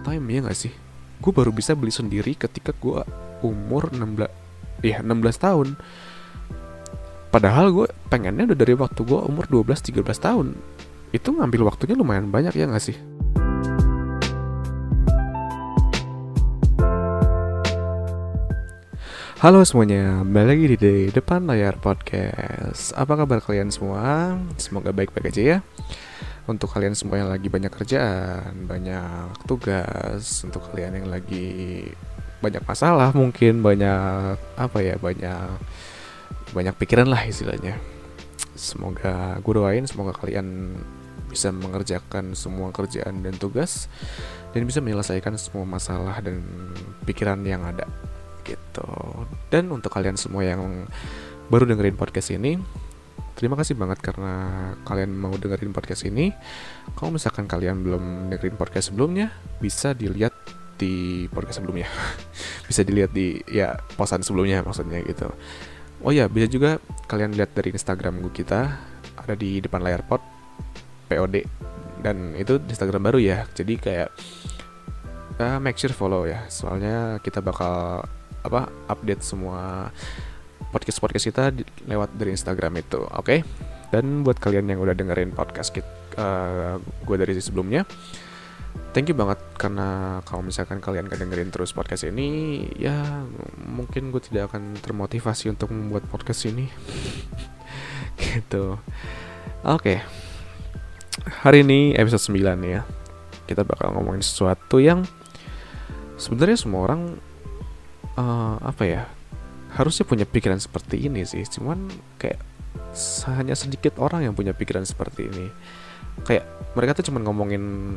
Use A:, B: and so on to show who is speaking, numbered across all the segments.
A: time ya gak sih? Gue baru bisa beli sendiri ketika gue umur 16 tahun. Padahal gue pengennya udah dari waktu gue umur 12-13 tahun. Itu ngambil waktunya lumayan banyak ya gak sih? Halo semuanya, kembali lagi di depan layar podcast. Apa kabar kalian semua? Semoga baik-baik aja ya. Untuk kalian semua yang lagi banyak kerjaan, banyak tugas, untuk kalian yang lagi banyak masalah, mungkin banyak banyak pikiran lah istilahnya. Semoga gue doain, semoga kalian bisa mengerjakan semua kerjaan dan tugas dan bisa menyelesaikan semua masalah dan pikiran yang ada gitu. Dan untuk kalian semua yang baru dengerin podcast ini, terima kasih banget karena kalian mau dengerin podcast ini. Kalau misalkan kalian belum dengerin podcast sebelumnya, bisa dilihat di podcast sebelumnya. Bisa dilihat di posan sebelumnya maksudnya gitu. Oh ya, bisa juga kalian lihat dari Instagram kita, ada di depan layar POD, dan itu Instagram baru ya. Jadi kayak make sure follow ya. Soalnya kita bakal update semua podcast kita lewat dari Instagram itu, oke? Dan buat kalian yang udah dengerin podcast gue dari sebelumnya, thank you banget karena kalau misalkan kalian gak dengerin terus podcast ini, ya mungkin gue tidak akan termotivasi untuk membuat podcast ini. Gitu. Oke. Hari ini episode 9 ya. Kita bakal ngomongin sesuatu yang sebenarnya semua orang harusnya punya pikiran seperti ini sih. Cuman kayak hanya sedikit orang yang punya pikiran seperti ini. Kayak mereka tuh cuma ngomongin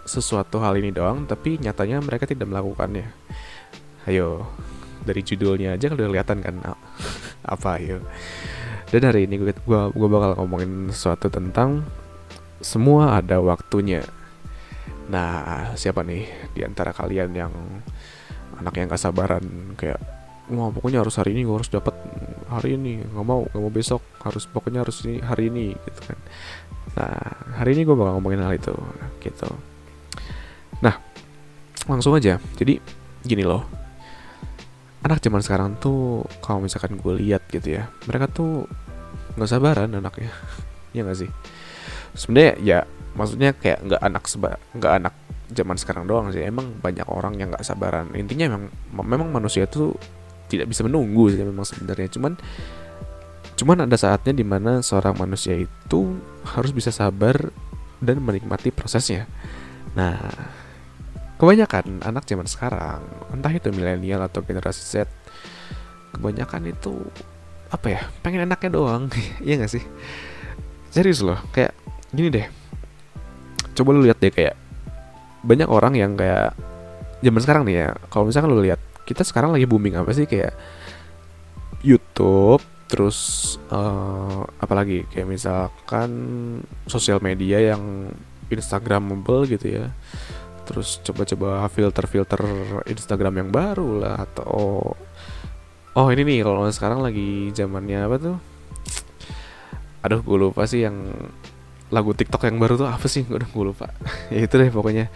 A: sesuatu hal ini doang, tapi nyatanya mereka tidak melakukannya. Ayo, dari judulnya aja udah kelihatan kan apa ayo. Dan hari ini gue bakal ngomongin sesuatu tentang semua ada waktunya. Nah, siapa nih di antara kalian yang anak yang gak sabaran, kayak wah pokoknya harus hari ini, gue harus dapat hari ini, gak mau besok, pokoknya harus ini hari ini gitu kan. Nah, hari ini gue bakal ngomongin hal itu gitu. Nah, langsung aja. Jadi gini loh, anak zaman sekarang tuh kalau misalkan gue lihat gitu ya, mereka tuh gak sabaran anaknya. Iya gak sih? Sebenarnya ya maksudnya kayak nggak anak zaman sekarang doang sih, emang banyak orang yang nggak sabaran. Intinya memang manusia itu tidak bisa menunggu sih memang sebenarnya. Cuman ada saatnya dimana seorang manusia itu harus bisa sabar dan menikmati prosesnya. Nah, kebanyakan anak zaman sekarang, entah itu milenial atau generasi Z, kebanyakan itu pengen enaknya doang. Iya nggak sih? Serius loh, kayak gini deh. Coba lu lihat deh, kayak banyak orang yang kayak zaman sekarang nih ya, kalau misalkan lu lihat, kita sekarang lagi booming apa sih, kayak YouTube, terus apalagi kayak misalkan sosial media yang Instagramable gitu ya. Terus coba-coba filter Instagram yang baru lah, atau ini nih kalau sekarang lagi zamannya apa tuh, aduh gue lupa sih, yang lagu TikTok yang baru tuh apa sih, gue lupa. Ya itu deh pokoknya.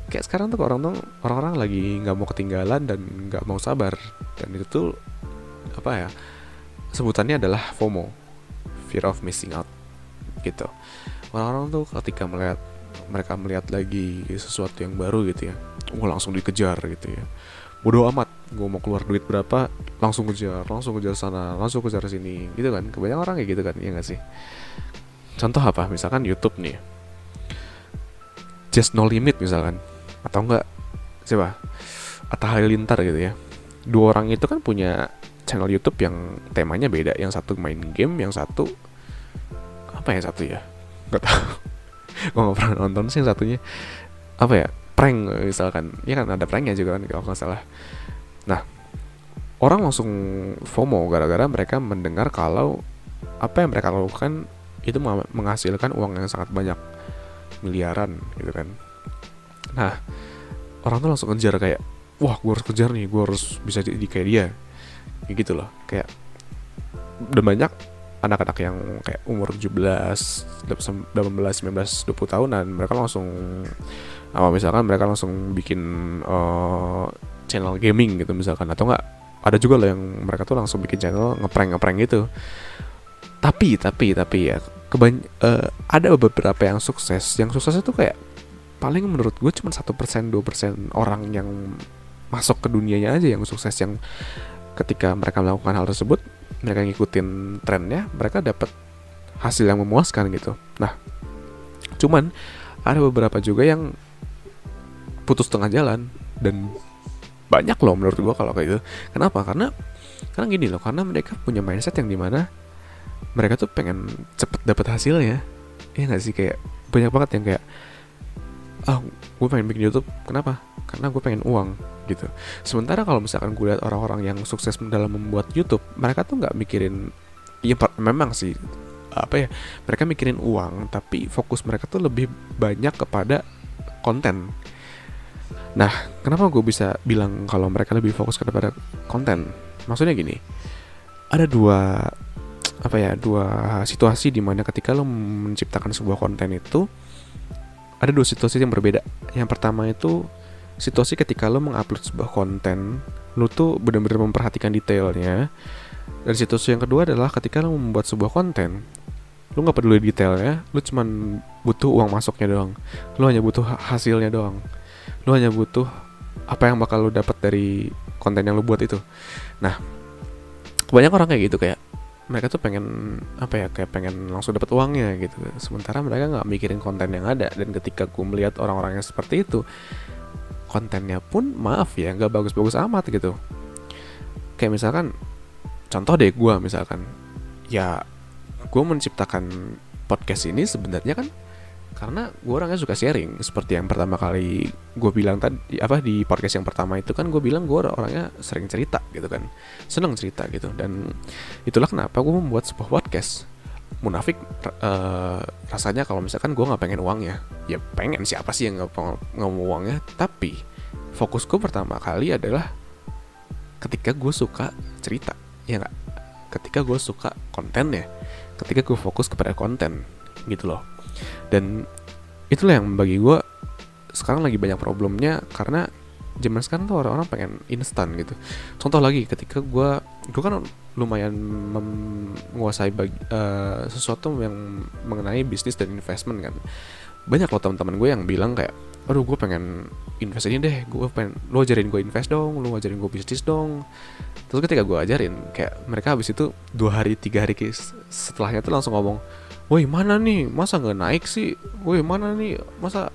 A: Kayak sekarang tuh orang-orang lagi nggak mau ketinggalan dan nggak mau sabar, dan itu tuh sebutannya adalah FOMO, fear of missing out gitu. Orang-orang tuh ketika mereka melihat lagi sesuatu yang baru gitu ya, langsung dikejar gitu ya. Bodoh amat, gue mau keluar duit berapa, langsung kejar sana, langsung kejar sini gitu kan. Kebanyakan orang kayak gitu kan, ya nggak sih? Contoh apa? Misalkan YouTube nih, Just No Limit misalkan, atau enggak siapa? Atta Halilintar gitu ya. Dua orang itu kan punya channel YouTube yang temanya beda. Yang satu main game, yang satu yang satu ya? Gak tahu. Gue nggak pernah nonton sih. Yang satunya prank misalkan. Ya kan ada pranknya juga kan kalau nggak salah. Nah, orang langsung FOMO gara-gara mereka mendengar kalau apa yang mereka lakukan itu menghasilkan uang yang sangat banyak, miliaran gitu kan. Nah, orang tuh langsung ngejar kayak, wah gue harus kejar nih, gue harus bisa jadi kayak dia, kayak gitu loh. Kayak udah banyak anak-anak yang kayak umur 17, 18, 19, 20 tahunan, mereka langsung Apa misalkan mereka langsung bikin channel gaming gitu misalkan, atau enggak ada juga loh yang mereka tuh langsung bikin channel ngeprank gitu. Tapi ya ada beberapa yang sukses. Yang sukses itu kayak paling menurut gue cuma 1% 2% orang yang masuk ke dunianya aja yang sukses, yang ketika mereka melakukan hal tersebut, mereka ngikutin trennya, mereka dapat hasil yang memuaskan gitu. Nah, cuman ada beberapa juga yang putus tengah jalan, dan banyak loh menurut gue kalau kayak gitu. Kenapa? Karena gini loh, karena mereka punya mindset yang dimana mereka tuh pengen cepet dapat hasilnya. Iya nggak sih, kayak banyak banget yang kayak, gue pengen bikin YouTube, kenapa? Karena gue pengen uang gitu. Sementara kalau misalkan gue lihat orang-orang yang sukses dalam membuat YouTube, mereka tuh nggak mikirin, ya memang sih mereka mikirin uang, tapi fokus mereka tuh lebih banyak kepada konten. Nah, kenapa gue bisa bilang kalau mereka lebih fokus kepada konten? Maksudnya gini, ada dua situasi di mana ketika lo menciptakan sebuah konten itu ada dua situasi yang berbeda. Yang pertama itu situasi ketika lo mengupload sebuah konten, lo tuh benar-benar memperhatikan detailnya. Dan situasi yang kedua adalah ketika lo membuat sebuah konten, lo nggak peduli detailnya, lo cuman butuh uang masuknya doang, lo hanya butuh hasilnya doang, lo hanya butuh apa yang bakal lo dapat dari konten yang lo buat itu. Nah, banyak orang kayak gitu, kayak mereka tuh pengen kayak pengen langsung dapat uangnya gitu. Sementara mereka nggak mikirin konten yang ada. Dan ketika gue melihat orang-orang yang seperti itu, kontennya pun maaf ya nggak bagus-bagus amat gitu. Kayak misalkan, contoh deh gue misalkan, ya gue menciptakan podcast ini sebenarnya kan karena gue orangnya suka sharing. Seperti yang pertama kali gue bilang tadi di podcast yang pertama itu kan, gue bilang gue orangnya sering cerita gitu kan, seneng cerita gitu. Dan itulah kenapa gue membuat sebuah podcast. Munafik rasanya kalau misalkan gue nggak pengen uangnya. Ya pengen, siapa sih yang nggak mau uangnya. Tapi fokus gue pertama kali adalah ketika gue suka cerita, ya nggak, ketika gue suka kontennya, ketika gue fokus kepada konten gitu loh. Dan itulah yang bagi gue sekarang lagi banyak problemnya, karena zaman sekarang tuh orang-orang pengen instan gitu. Contoh lagi, ketika gue kan lumayan menguasai sesuatu yang mengenai bisnis dan investment kan. Banyak loh teman-teman gue yang bilang kayak, aduh gue pengen invest ini deh, lo ajarin gue invest dong, lo ajarin gue bisnis dong. Terus ketika gue ajarin, kayak mereka habis itu 2 hari 3 hari setelahnya tuh langsung ngomong, woi mana nih, masa nggak naik sih, woi mana nih, masa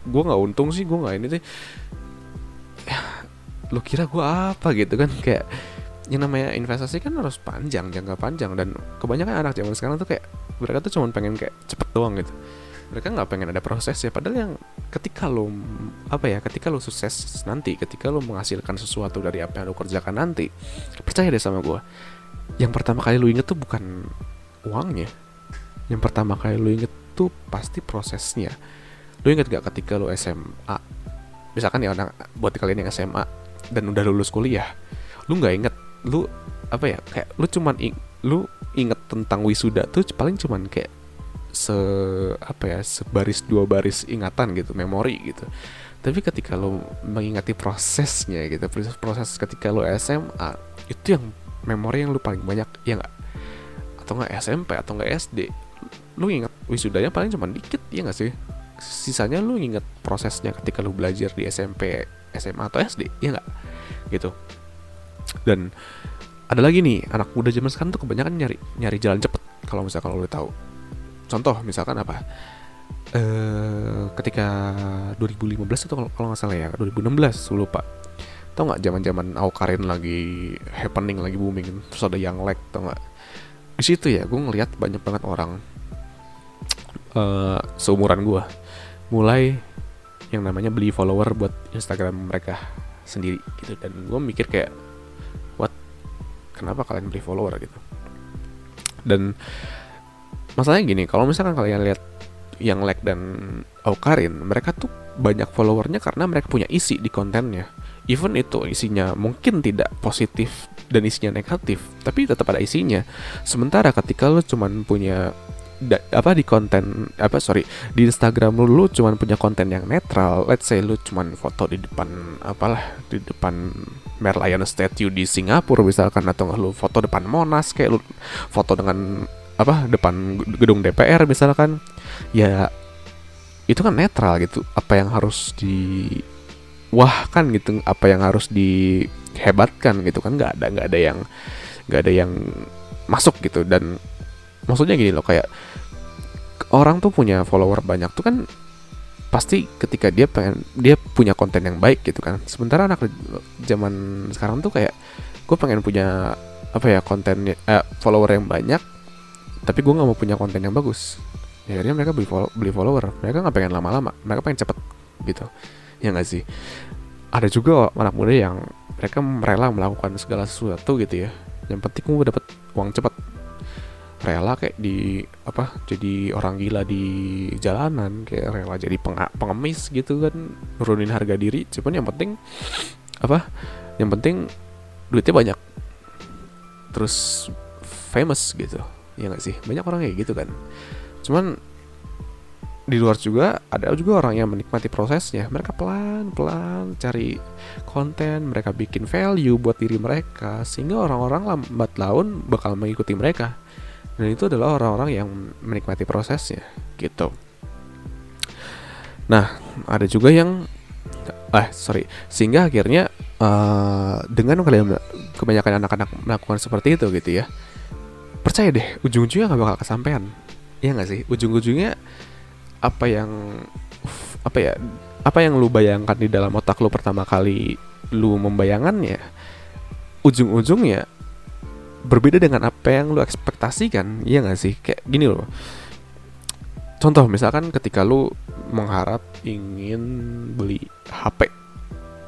A: gue nggak untung sih, gue nggak ini sih. Ya, lo kira gue apa gitu kan. Kayak yang namanya investasi kan harus panjang, jangka panjang. Dan kebanyakan anak zaman sekarang tuh kayak mereka tuh cuma pengen kayak cepet doang gitu. Mereka nggak pengen ada prosesnya. Padahal yang ketika lo sukses nanti, ketika lo menghasilkan sesuatu dari apa yang lo kerjakan nanti, percaya deh sama gue, yang pertama kali lo inget tuh bukan uangnya. Yang pertama kali lo inget tuh pasti prosesnya. Lo inget gak ketika lo SMA, misalkan ya buat kalian yang SMA dan udah lulus kuliah, lo nggak inget, lo kayak lo cuman lo inget tentang wisuda tuh paling cuman kayak sebaris 2 baris ingatan gitu, memori gitu. Tapi ketika lo mengingati prosesnya gitu, proses ketika lo SMA, itu yang memori yang lo paling banyak, ya nggak? Atau nggak SMP atau nggak SD, lo ingat wisudanya paling cuma dikit, ya nggak sih? Sisanya lo ingat prosesnya ketika lo belajar di SMP, SMA atau SD, ya nggak? Gitu. Dan ada lagi nih, anak muda zaman sekarang tuh kebanyakan nyari jalan cepet. Kalau lo tahu, contoh misalkan ketika 2015 itu kalau nggak salah ya, 2016 lupa. Tau nggak zaman Awkarin lagi happening, lagi booming, terus ada yang lag, tau nggak? Di situ ya gue ngelihat banyak banget orang seumuran gue mulai yang namanya beli follower buat Instagram mereka sendiri gitu. Dan gue mikir kayak, kenapa kalian beli follower gitu? Dan masalahnya gini, kalau misalkan kalian lihat yang Lag dan Awkarin, mereka tuh banyak followernya karena mereka punya isi di kontennya. Even itu isinya mungkin tidak positif dan isinya negatif, tapi tetap ada isinya. Sementara ketika lo cuman punya di konten di Instagram lu cuman punya konten yang netral. Let's say lu cuman foto di depan di depan Merlion Statue di Singapura misalkan, atau lu foto depan Monas, kayak lu foto dengan depan gedung DPR misalkan, ya itu kan netral gitu. Apa yang harus diwahkan gitu, apa yang harus dihebatkan gitu kan, nggak ada yang masuk gitu. Dan maksudnya gini loh, kayak orang tuh punya follower banyak tuh kan pasti ketika dia punya konten yang baik gitu kan. Sementara anak zaman sekarang tuh kayak, gue pengen punya konten follower yang banyak, tapi gue nggak mau punya konten yang bagus. Ya akhirnya mereka beli follower. Mereka nggak pengen lama-lama, mereka pengen cepet gitu, ya nggak sih? Ada juga anak muda yang mereka rela melakukan segala sesuatu gitu ya, yang penting gue dapet uang cepet. Rela kayak jadi orang gila di jalanan, kayak rela jadi pengemis gitu kan, nurunin harga diri, cuman yang penting duitnya banyak, terus famous gitu, ya nggak sih? Banyak orang kayak gitu kan. Cuman di luar juga ada juga orang yang menikmati prosesnya. Mereka pelan-pelan cari konten, mereka bikin value buat diri mereka, sehingga orang-orang lambat laun bakal mengikuti mereka. Dan itu adalah orang-orang yang menikmati prosesnya gitu. Nah, ada juga yang sehingga akhirnya dengan kebanyakan anak-anak melakukan seperti itu gitu ya, percaya deh, ujung-ujungnya gak bakal kesampean. Iya gak sih? Ujung-ujungnya apa yang lu bayangkan di dalam otak lu pertama kali lu membayangannya, ujung-ujungnya berbeda dengan apa yang lu ekspektasikan. Iya gak sih? Kayak gini loh, contoh misalkan ketika lu mengharap ingin beli HP,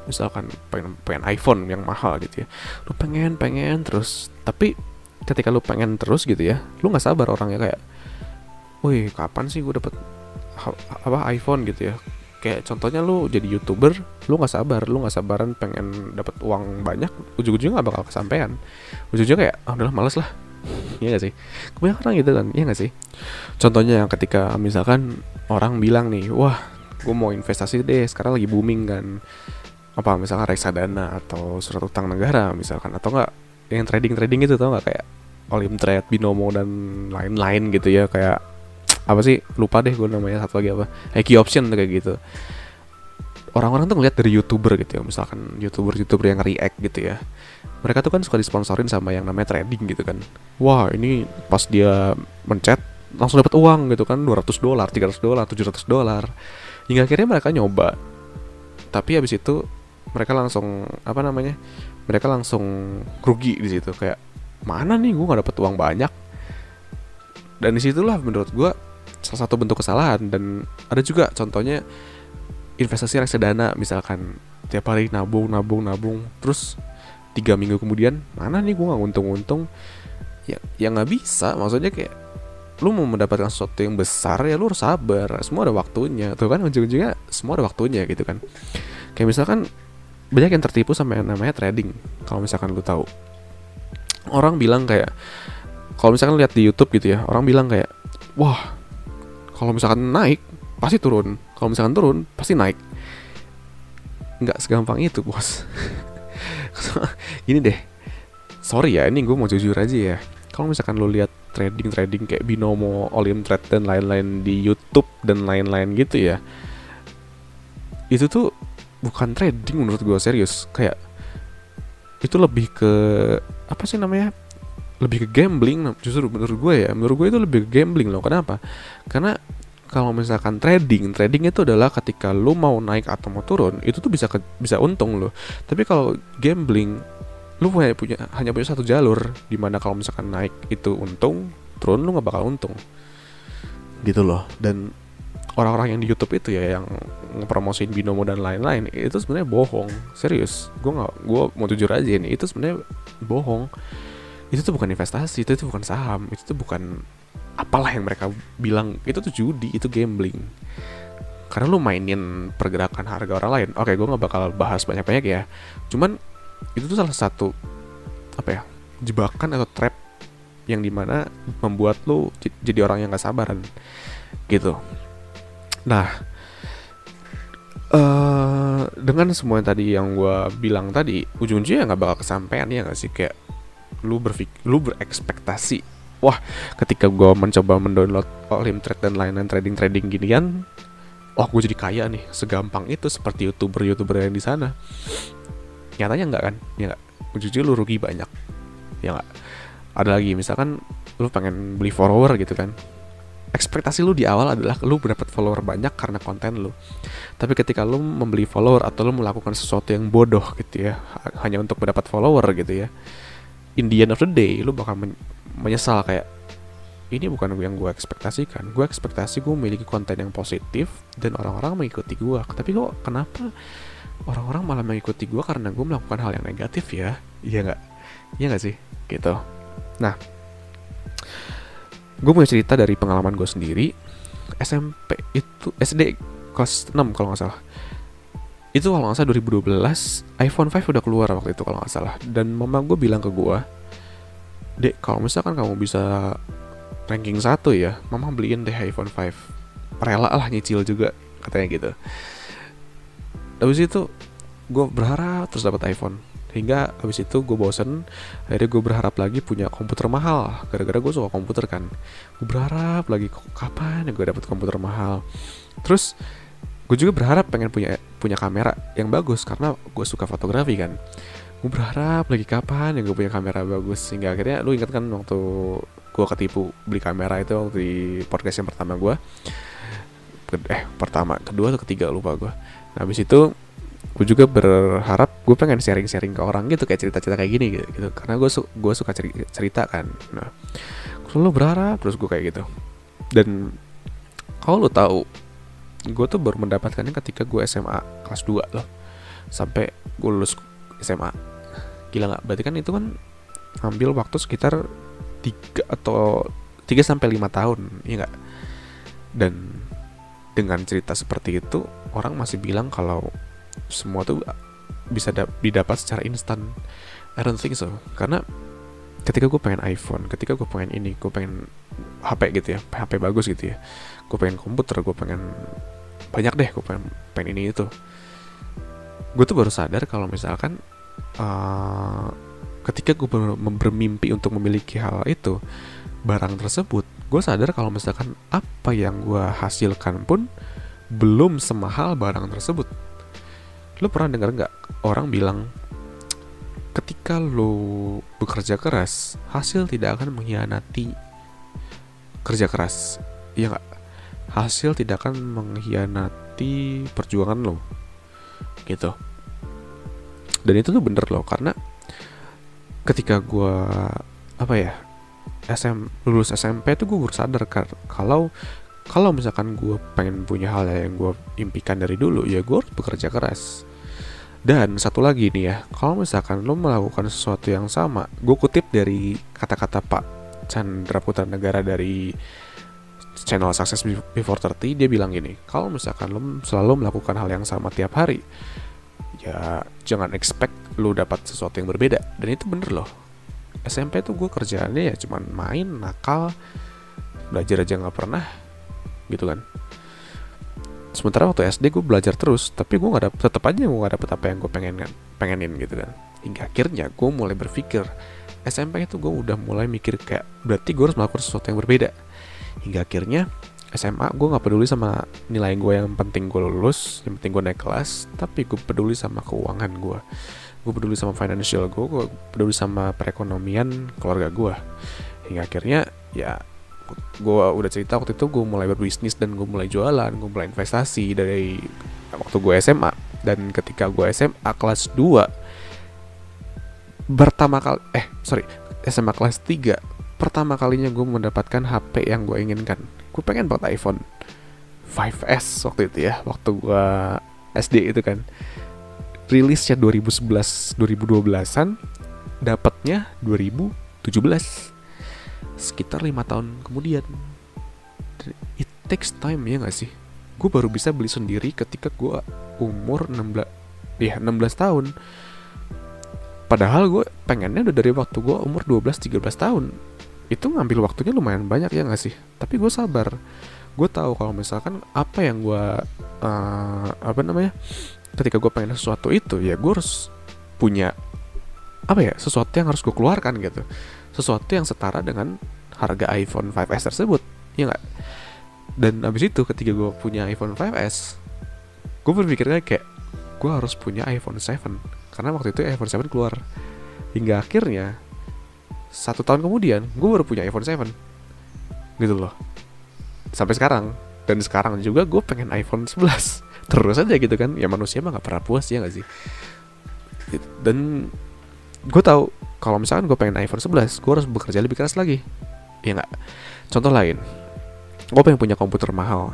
A: misalkan pengen iPhone yang mahal gitu ya, lu pengen terus, tapi ketika lu pengen terus gitu ya, lu gak sabar orangnya, kayak wih kapan sih gue dapet iPhone gitu ya. Kayak contohnya lu jadi YouTuber, lu gak sabaran pengen dapat uang banyak, ujung-ujungnya gak bakal kesampean. Ujung-ujungnya kayak udahlah males lah. Iya gak sih? Kebanyakan orang gitu kan, iya gak sih? Contohnya yang ketika misalkan orang bilang nih, wah gue mau investasi deh, sekarang lagi booming kan, misalkan reksadana atau surat utang negara misalkan, atau enggak yang trading gitu, tau gak, kayak Olimtrade, Binomo dan lain-lain gitu ya. Kayak lupa deh gue namanya, satu lagi IQ Option kayak gitu. Orang-orang tuh ngeliat dari YouTuber gitu ya, misalkan YouTuber yang react gitu ya, mereka tuh kan suka disponsorin sama yang namanya trading gitu kan. Wah ini pas dia mencet langsung dapat uang gitu kan, $200, $300, $700, hingga akhirnya mereka nyoba. Tapi habis itu mereka langsung mereka langsung rugi di situ. Kayak mana nih gue nggak dapet uang banyak. Dan disitulah menurut gue salah satu bentuk kesalahan. Dan ada juga contohnya investasi reksadana misalkan, tiap hari nabung, terus 3 minggu kemudian mana nih gue nggak untung. Ya nggak bisa. Maksudnya kayak lu mau mendapatkan sesuatu yang besar ya lu harus sabar. Semua ada waktunya tuh kan, ujung-ujungnya semua ada waktunya gitu kan. Kayak misalkan banyak yang tertipu sama yang namanya trading. Kalau misalkan lu tahu, orang bilang kayak, kalau misalkan lihat di YouTube gitu ya, orang bilang kayak, wah kalau misalkan naik pasti turun, kalau misalkan turun pasti naik. Nggak segampang itu bos. Gini deh, sorry ya, ini gue mau jujur aja ya. Kalau misalkan lo lihat trading kayak Binomo, Olimtrade dan lain-lain di YouTube dan lain-lain gitu ya, itu tuh bukan trading menurut gue, serius. Kayak itu lebih ke lebih ke gambling. Justru menurut gue itu lebih ke gambling loh. Kenapa? Karena kalau misalkan trading itu adalah ketika lu mau naik atau mau turun, itu tuh bisa untung lo. Tapi kalau gambling, lu hanya punya satu jalur, dimana kalau misalkan naik itu untung, turun lu nggak bakal untung gitu loh. Dan orang-orang yang di YouTube itu ya, yang ngepromosiin Binomo dan lain-lain, itu sebenarnya bohong. Serius, gue mau jujur aja nih, itu sebenarnya bohong. Itu tuh bukan investasi, itu bukan saham, itu tuh bukan apalah yang mereka bilang, itu tuh judi, itu gambling. Karena lu mainin pergerakan harga orang lain. Oke, gue nggak bakal bahas banyak-banyak ya. Cuman itu tuh salah satu jebakan atau trap yang dimana membuat lu jadi orang yang gak sabaran gitu. Nah, dengan semua yang tadi yang gue bilang tadi, ujung-ujungnya nggak bakal kesampaian, ya nggak sih? Kayak lu berekspektasi, wah, ketika gue mencoba mendownload Olimtrade dan lain-lain trading ginian, wah, gue jadi kaya nih, segampang itu seperti youtuber yang di sana. Nyatanya nggak kan? Ya nggak. Ujung-ujungnya lu rugi banyak, ya nggak? Ada lagi, misalkan lu pengen beli follower gitu kan, ekspektasi lu di awal adalah lu mendapat follower banyak karena konten lu. Tapi ketika lu membeli follower atau lu melakukan sesuatu yang bodoh gitu ya, hanya untuk mendapat follower gitu ya, in the end of the day lu bakal menyesal kayak, ini bukan yang gue ekspektasikan. Gue ekspektasi gue memiliki konten yang positif dan orang-orang mengikuti gue. Tapi kok kenapa orang-orang malah mengikuti gue karena gue melakukan hal yang negatif ya? Iya nggak? Iya nggak sih? Gitu. Nah, gue punya cerita dari pengalaman gue sendiri. SMP itu, SD kelas 6 kalau gak salah. Itu kalau gak salah 2012, iPhone 5 udah keluar waktu itu kalau gak salah. Dan mama gue bilang ke gue, Dek, kalau misalkan kamu bisa ranking 1 ya, mama beliin deh iPhone 5. Rela lah nyicil juga, katanya gitu. Habis itu gue berharap terus dapat iPhone. Hingga habis itu gue bosen. Akhirnya gue berharap lagi punya komputer mahal. Gara-gara gue suka komputer kan. Gue berharap lagi, kapan ya gue dapet komputer mahal. Terus gue juga berharap pengen punya kamera yang bagus, karena gue suka fotografi kan. Gue berharap lagi, kapan ya gue punya kamera bagus. Hingga akhirnya, lu ingat kan waktu gue ketipu beli kamera itu waktu di podcast yang pertama gue, kedua atau ketiga lupa gue. Nah, habis itu gue juga berharap gue pengen sharing ke orang gitu, kayak cerita-cerita kayak gini gitu. Karena gue suka cerita kan. Nah, kalau lu berharap terus gue kayak gitu. Dan kalau lu tahu, gue tuh baru mendapatkannya ketika gue SMA kelas 2 loh, sampai gue lulus SMA. Gila nggak? Berarti kan itu kan ambil waktu sekitar 3 sampai 5 tahun, iya nggak? Dan dengan cerita seperti itu, orang masih bilang kalau semua tuh bisa didapat secara instan. I don't think so. Karena ketika gue pengen iPhone, ketika gue pengen ini, gue pengen HP gitu ya, HP bagus gitu ya, gue pengen komputer, gue pengen banyak deh, gue pengen ini itu. Gue tuh baru sadar kalau misalkan ketika gue bermimpi untuk memiliki hal itu, barang tersebut, gue sadar kalau misalkan apa yang gue hasilkan pun belum semahal barang tersebut. Lu pernah dengar nggak orang bilang, ketika lu bekerja keras, hasil tidak akan mengkhianati kerja keras, iya nggak? Hasil tidak akan mengkhianati perjuangan lo, gitu. Dan itu tuh bener loh, karena ketika gue lulus SMP tuh gue baru sadar kalau misalkan gue pengen punya hal yang gue impikan dari dulu, ya gue harus bekerja keras. Dan satu lagi nih ya, kalau misalkan lo melakukan sesuatu yang sama, gue kutip dari kata-kata Pak Chandra Putra Negara dari channel Success Before 30, dia bilang gini, kalau misalkan lo selalu melakukan hal yang sama tiap hari, ya jangan expect lo dapat sesuatu yang berbeda. Dan itu bener loh. SMP tuh gue kerjaannya ya cuman main, nakal, belajar aja gak pernah gitu kan. Sementara waktu SD gue belajar terus, tapi gue tetap aja gue gak dapet apa yang gue pengenin gitu kan. Hingga akhirnya gue mulai berpikir, SMP itu gue udah mulai mikir kayak, berarti gue harus melakukan sesuatu yang berbeda. Hingga akhirnya SMA gue gak peduli sama nilai gue, yang penting gue lulus, yang penting gue naik kelas. Tapi gue peduli sama keuangan gue peduli sama financial gue peduli sama perekonomian keluarga gue. Hingga akhirnya ya gue udah cerita waktu itu gue mulai berbisnis dan gue mulai jualan, gue mulai investasi dari waktu gue SMA. Dan ketika gue SMA kelas 2 SMA kelas 3 pertama kalinya gue mendapatkan HP yang gue inginkan. Gue pengen banget iPhone 5S waktu itu ya, waktu gue SD itu kan. Rilisnya 2011 2012an, dapatnya 2017, sekitar 5 tahun kemudian. It takes time, ya gak sih? Gue baru bisa beli sendiri ketika gue umur 16 tahun. Padahal gue pengennya udah dari waktu gue umur 12-13 tahun. itu ngambil waktunya lumayan banyak ya nggak sih, tapi gue sabar. Gue tahu kalau misalkan apa yang gue apa namanya, ketika gue pengen sesuatu itu ya gue harus punya apa ya, sesuatu yang harus gue keluarkan gitu, sesuatu yang setara dengan harga iPhone 5s tersebut, ya nggak? Dan abis itu ketika gue punya iPhone 5s, gue berpikirnya kayak gue harus punya iPhone 7, karena waktu itu iPhone 7 keluar. Hingga akhirnya 1 tahun kemudian gue baru punya iPhone 7 gitu loh, sampai sekarang. Dan sekarang juga gue pengen iPhone 11 terus aja gitu kan, ya manusia mah nggak pernah puas ya nggak sih. Dan gue tahu kalau misalkan gue pengen iPhone 11 gue harus bekerja lebih keras lagi, ya nggak? Contoh lain, gue pengen punya komputer mahal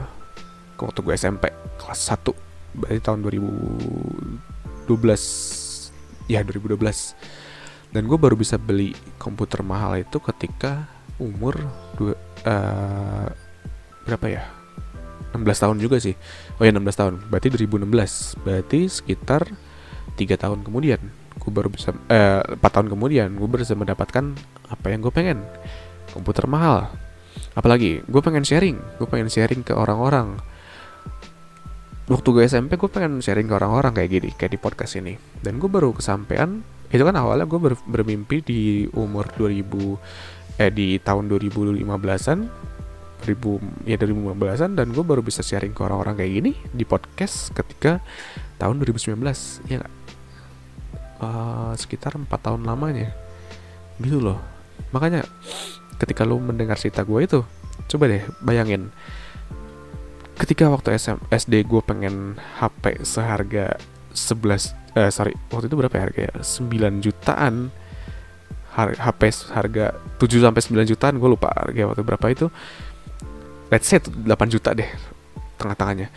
A: waktu gue SMP kelas 1, berarti tahun 2012, ya 2012. Dan gue baru bisa beli komputer mahal itu ketika umur berapa ya, 16 tahun juga sih. Oh ya 16 tahun, berarti 2016, berarti sekitar 3 tahun kemudian gue baru bisa 4 tahun kemudian gue baru bisa mendapatkan apa yang gue pengen, komputer mahal. Apalagi gue pengen sharing ke orang-orang. Waktu gue SMP gue pengen sharing ke orang-orang kayak gini, kayak di podcast ini. Dan gue baru kesampean, itu kan awalnya gue bermimpi di umur 2000 di tahun 2015-an, 2015-an, dan gue baru bisa sharing ke orang-orang kayak gini di podcast ketika tahun 2019, ya nggak? Sekitar 4 tahun lamanya gitu loh. Makanya ketika lo mendengar cerita gue itu, coba deh bayangin ketika waktu SD gue pengen HP seharga 11 waktu itu berapa ya harganya, 9 jutaan. HP harga 7 sampai 9 jutaan, gue lupa harga waktu berapa itu. Let's say 8 juta deh tengah-tengahnya.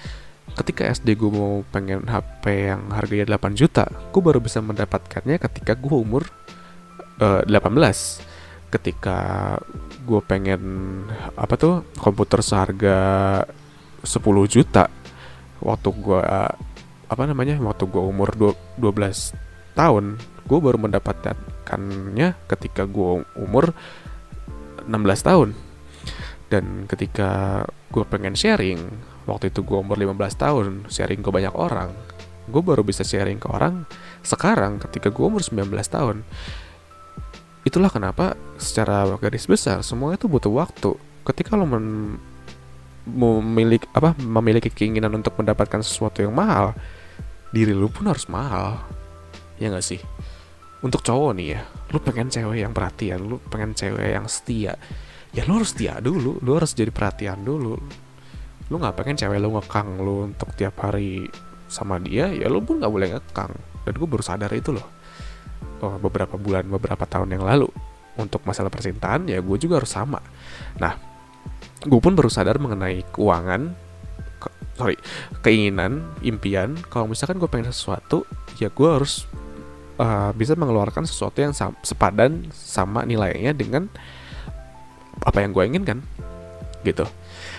A: Ketika SD gue mau pengen HP yang harganya 8 juta, gue baru bisa mendapatkannya ketika gue umur 18. Ketika gue pengen komputer seharga 10 juta waktu gue waktu gue umur 12 tahun, gue baru mendapatkannya ketika gue umur 16 tahun. Dan ketika gue pengen sharing, waktu itu gue umur 15 tahun, sharing ke banyak orang, gue baru bisa sharing ke orang sekarang ketika gue umur 19 tahun. Itulah kenapa secara garis besar semua itu butuh waktu. Ketika lo memiliki keinginan untuk mendapatkan sesuatu yang mahal, diri lu pun harus mahal, ya nggak sih? Untuk cowok nih ya, lu pengen cewek yang perhatian, lu pengen cewek yang setia, ya lu harus setia dulu, lu harus jadi perhatian dulu. Lu nggak pengen cewek lu ngekang lu untuk tiap hari sama dia, ya lu pun nggak boleh ngekang. Dan gue baru sadar itu loh, beberapa tahun yang lalu. Untuk masalah percintaan ya gue juga harus sama. Nah, gue pun baru sadar mengenai keinginan, impian. Kalau misalkan gue pengen sesuatu, ya gue harus bisa mengeluarkan sesuatu yang sepadan sama nilainya dengan apa yang gue inginkan gitu.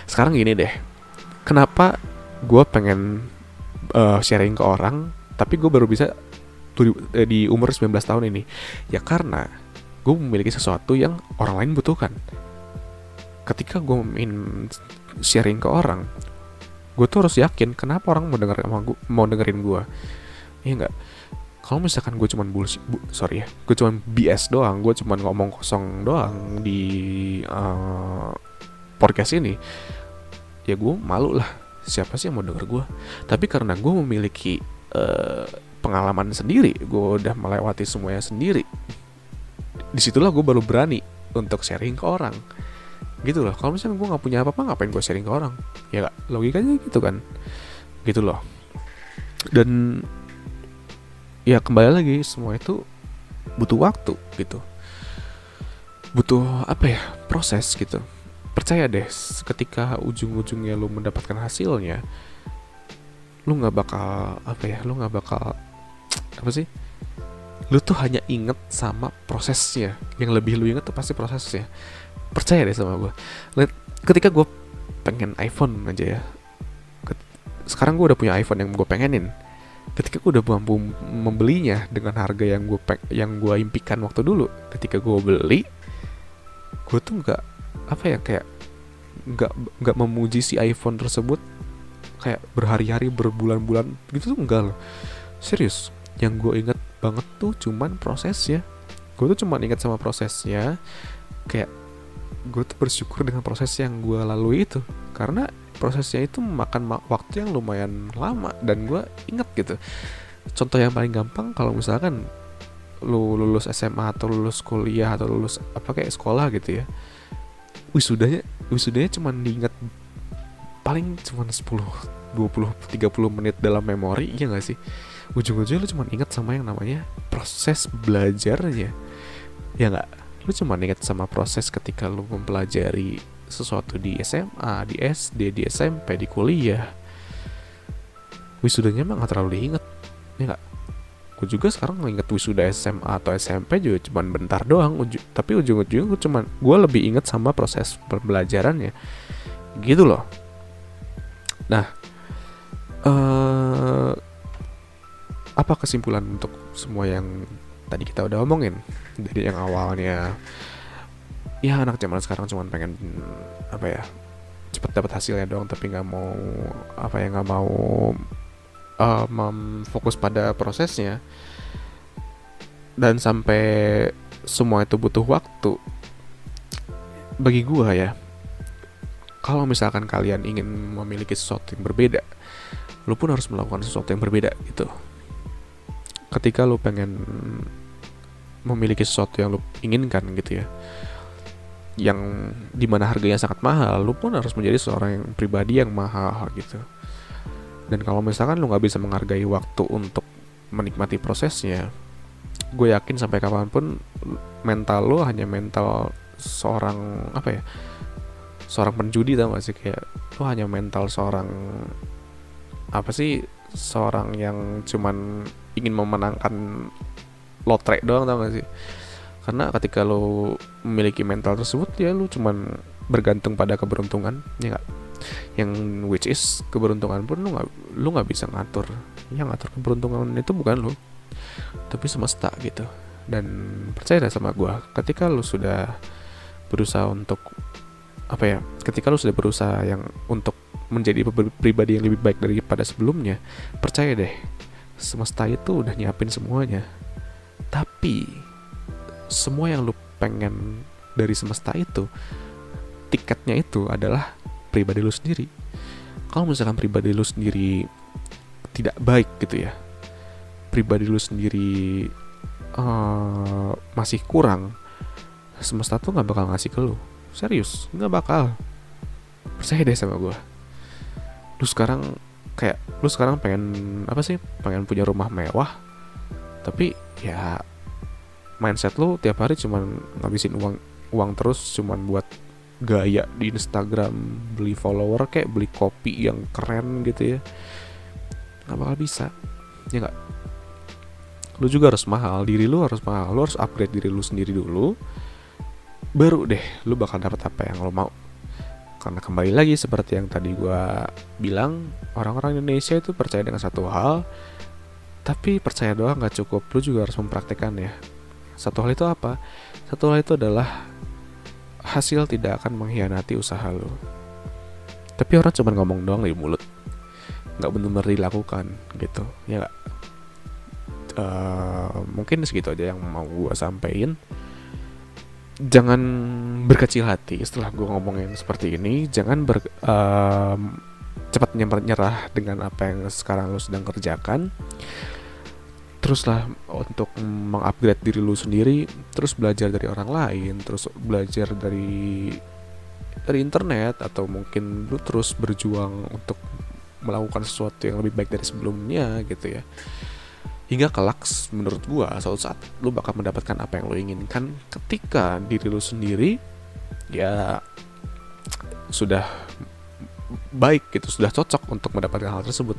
A: Sekarang gini deh, kenapa gue pengen sharing ke orang tapi gue baru bisa di umur 19 tahun ini? Ya karena gue memiliki sesuatu yang orang lain butuhkan. Ketika gue sharing ke orang, gue tuh harus yakin kenapa orang mau dengerin gue. Iya nggak? Kalau misalkan gue cuman gue cuman BS doang, gue cuman ngomong kosong doang di podcast ini, ya gue malu lah. Siapa sih yang mau denger gue? Tapi karena gue memiliki pengalaman sendiri, gue udah melewati semuanya sendiri, disitulah gue baru berani untuk sharing ke orang. Gitu loh. Kalau misalnya gue nggak punya apa-apa, ngapain gue sharing ke orang? Ya gak? Logikanya gitu kan. Gitu loh. Dan ya kembali lagi, semua itu butuh waktu gitu. Butuh proses gitu. Percaya deh, ketika ujung-ujungnya lu mendapatkan hasilnya, lu nggak bakal lu tuh hanya inget sama prosesnya. Yang lebih lu inget tuh pasti prosesnya. Percaya deh sama gue. Ketika gue pengen iPhone aja ya, sekarang gue udah punya iPhone yang gue pengenin. Ketika gue udah mampu membelinya dengan harga yang gue impikan waktu dulu, ketika gue beli, gue tuh nggak apa ya, kayak nggak nggak memuji si iPhone tersebut kayak berhari-hari berbulan-bulan gitu tuh, enggak loh, serius. Yang gue inget banget tuh cuman prosesnya. Gue tuh cuman inget sama prosesnya, kayak gue tuh bersyukur dengan proses yang gue lalui itu, karena prosesnya itu memakan waktu yang lumayan lama dan gue inget gitu. Contoh yang paling gampang, kalau misalkan lu lulus SMA atau lulus kuliah atau lulus apa kayak sekolah gitu ya, wisudanya cuman diingat paling cuman 10, 20, 30 menit dalam memori, iya gak sih? Ujung-ujungnya lu cuman ingat sama yang namanya proses belajarnya, ya gak? Lu cuman ingat sama proses ketika lu mempelajari sesuatu di SMA, di SD, di SMP, di kuliah. Wisudanya mah gak terlalu diingat, ya gak? Gue juga sekarang nginget wisuda SMA atau SMP juga cuman bentar doang, tapi ujung-ujungnya gue lebih inget sama proses pembelajarannya gitu loh. Nah, apa kesimpulan untuk semua yang tadi kita udah omongin? Dari yang awalnya ya anak zaman sekarang cuman pengen apa ya, cepat dapat hasilnya doang, tapi nggak mau apa ya, nggak mau fokus pada prosesnya, dan sampai semua itu butuh waktu. Bagi gua ya, kalau misalkan kalian ingin memiliki sesuatu yang berbeda, lu pun harus melakukan sesuatu yang berbeda gitu. Ketika lu pengen memiliki sesuatu yang lu inginkan gitu ya, yang dimana harganya sangat mahal, lu pun harus menjadi seorang yang pribadi yang mahal gitu. Dan kalau misalkan lu gak bisa menghargai waktu untuk menikmati prosesnya, gue yakin sampai kapanpun mental lu hanya mental seorang apa ya, seorang penjudi, tau gak sih? Kayak lu hanya mental seorang apa sih, seorang yang cuman ingin memenangkan lotre doang, tau gak sih? Karena ketika lu memiliki mental tersebut, ya lu cuman bergantung pada keberuntungan, ya gak? Yang which is keberuntungan pun lu nggak bisa ngatur. Yang ngatur keberuntungan itu bukan lu, tapi semesta gitu. Dan percaya deh sama gue, ketika lu sudah berusaha untuk apa ya, ketika lu sudah berusaha yang untuk menjadi pribadi yang lebih baik daripada sebelumnya, percaya deh, semesta itu udah nyiapin semuanya. Tapi semua yang lu pengen dari semesta itu, tiketnya itu adalah pribadi lu sendiri. Kalau misalkan pribadi lu sendiri tidak baik gitu ya, pribadi lu sendiri masih kurang, semesta tuh nggak bakal ngasih ke lu. Serius, nggak bakal. Percaya deh sama gue. Lu sekarang pengen apa sih? Pengen punya rumah mewah, tapi ya mindset lu tiap hari cuman ngabisin uang terus, cuman buat gaya di Instagram, beli follower, kayak beli kopi yang keren gitu ya, nggak bakal bisa, ya nggak? Lu juga harus mahal, diri lu harus mahal, lu harus upgrade diri lu sendiri dulu, baru deh lu bakal dapat apa yang lu mau. Karena kembali lagi seperti yang tadi gua bilang, orang-orang Indonesia itu percaya dengan satu hal, tapi percaya doang nggak cukup, lu juga harus mempraktekannya. Satu hal itu apa? Satu hal itu adalah hasil tidak akan mengkhianati usaha lo. Tapi orang cuma ngomong doang di mulut, nggak benar-benar dilakukan gitu, ya nggak? Mungkin segitu aja yang mau gue sampein. Jangan berkecil hati setelah gue ngomong yang seperti ini. Jangan cepat nyerah dengan apa yang sekarang lo sedang kerjakan. Teruslah untuk mengupgrade diri lu sendiri, terus belajar dari orang lain, terus belajar dari internet, atau mungkin lu terus berjuang untuk melakukan sesuatu yang lebih baik dari sebelumnya gitu ya. Hingga kelak menurut gua suatu saat lu bakal mendapatkan apa yang lu inginkan ketika diri lu sendiri ya sudah baik gitu, sudah cocok untuk mendapatkan hal tersebut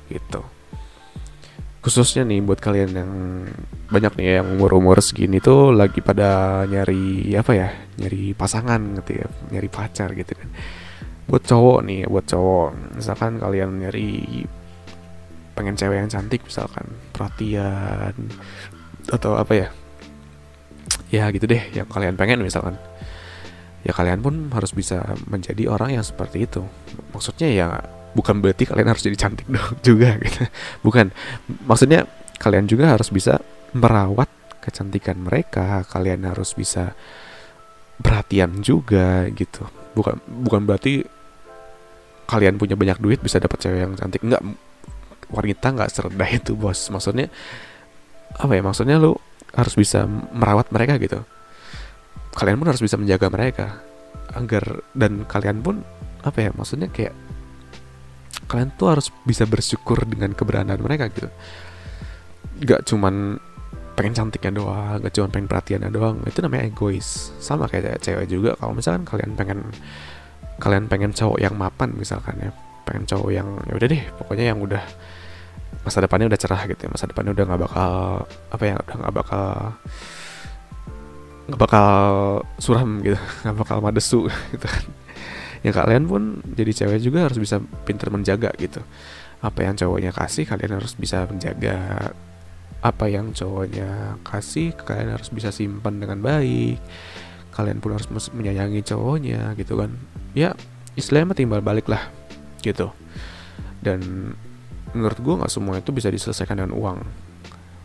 A: gitu. Khususnya nih buat kalian yang banyak nih yang umur-umur segini tuh lagi pada nyari apa ya, nyari pasangan gitu ya, nyari pacar gitu kan. Buat cowok, misalkan kalian nyari, pengen cewek yang cantik misalkan, perhatian atau apa ya, ya gitu deh yang kalian pengen misalkan. ya kalian pun harus bisa menjadi orang yang seperti itu. Maksudnya ya bukan berarti kalian harus jadi cantik dong juga gitu. Bukan. Maksudnya kalian juga harus bisa merawat kecantikan mereka. Kalian harus bisa perhatian juga gitu. Bukan berarti kalian punya banyak duit bisa dapat cewek yang cantik. Enggak, wanita nggak serendah itu, bos. Maksudnya apa ya? Maksudnya lu harus bisa merawat mereka gitu. Kalian pun harus bisa menjaga mereka agar, dan kalian pun apa ya? Maksudnya kayak kalian tuh harus bisa bersyukur dengan keberadaan mereka gitu. Gak cuman pengen cantiknya doang, gak cuman pengen perhatiannya doang. Itu namanya egois. Sama kayak cewek juga. Kalau misalkan kalian pengen cowok yang mapan misalkan ya, pengen cowok yang ya udah deh, pokoknya yang udah masa depannya udah cerah gitu ya, masa depannya udah nggak bakal apa ya, udah nggak bakal suram gitu, nggak bakal madesu gitu kan. Ya kalian pun jadi cewek juga harus bisa pintar menjaga gitu. Apa yang cowoknya kasih kalian harus bisa menjaga. Apa yang cowoknya kasih kalian harus bisa simpan dengan baik. Kalian pun harus menyayangi cowoknya gitu kan. Ya istilahnya timbal balik lah gitu. Dan menurut gue nggak semua itu bisa diselesaikan dengan uang.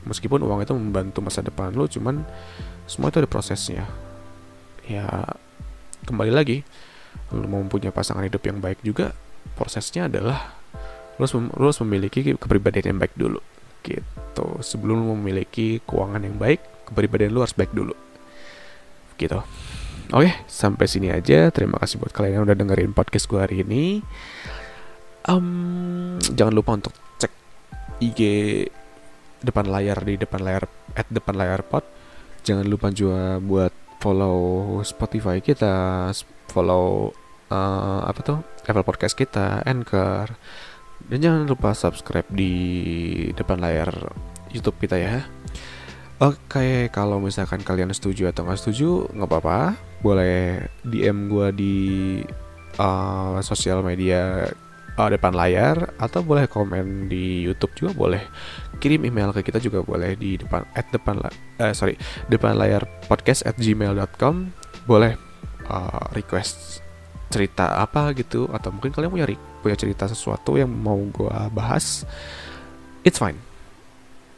A: Meskipun uang itu membantu masa depan lo, cuman semua itu ada prosesnya. Ya kembali lagi, lo mau punya pasangan hidup yang baik juga, prosesnya adalah lo harus memiliki kepribadian yang baik dulu gitu. Sebelum lo memiliki keuangan yang baik, kepribadian lo harus baik dulu gitu. Oke, sampai sini aja. Terima kasih buat kalian yang udah dengerin podcast gue hari ini. Jangan lupa untuk cek IG depan layar di depan layar pod. Jangan lupa juga buat follow Spotify kita, follow Apple Podcast kita, Anchor, dan jangan lupa subscribe di depan layar YouTube kita ya. Oke, kalau misalkan kalian setuju atau nggak setuju, nggak apa-apa, boleh DM gue di sosial media depan layar, atau boleh komen di YouTube juga boleh. Kirim email ke kita juga boleh di depan layar podcast@gmail.com. Boleh request cerita apa gitu, atau mungkin kalian punya cerita sesuatu yang mau gue bahas. It's fine.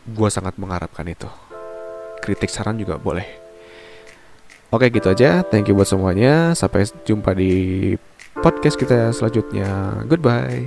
A: Gue sangat mengharapkan itu. Kritik saran juga boleh. Oke, gitu aja. Thank you buat semuanya. Sampai jumpa di podcast kita selanjutnya. Goodbye.